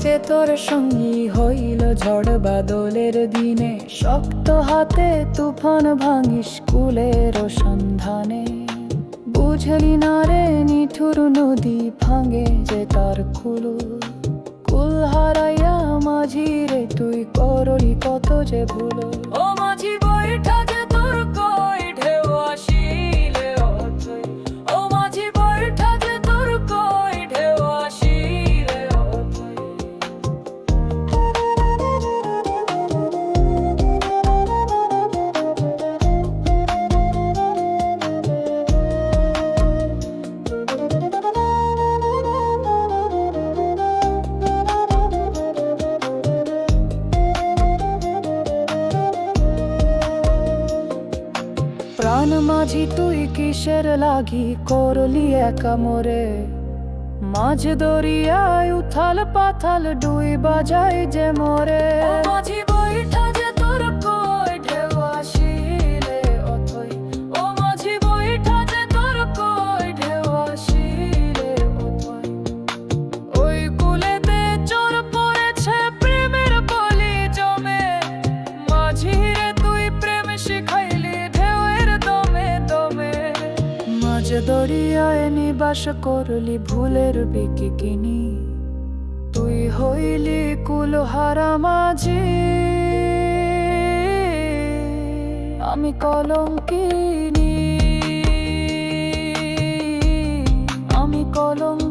যে তোর সঙ্গী হইল ঝড় বাদলের দিনে, শক্ত হাতে তুফান ভাঙিস কুলের সন্ধানে। বুঝলি না রে নিঠুর নদী ভাঙে যে তার কুল হারাইয়া মাঝি রে তুই করলি কত যে ভুল। ও মাঝি বইটা যে তোর কই ঢেউ আসিলে অথই, ও মাঝি বইটা যে তোর কই ঢেউ আসিলে অথই। প্রাণ মাঝি তুই কিসের লাগি করলি একা মোরে, মাঝ দরিয়ায় উথাল পাথাল ডুই বাজাই যে মোরে। মাঝি বইটা যে তোর কই ঢেউ আসিলে অথই, ও মাঝি বইটা যে তোর কই ঢেউ আসিলে অথই। ওই কুলেতে চোর পড়েছে প্রেমের বলি জমে, মাঝি রে তুই প্রেম শিখাইলি ঢেউয়ের দমে দমে। মাঝ দরিয়ায় নিবাস করলি ভুলের বিকিকিনি, তুই হইলি কুলহারা মাঝি, আমি কলঙ্কিনী, আমি কলঙ্কিনী।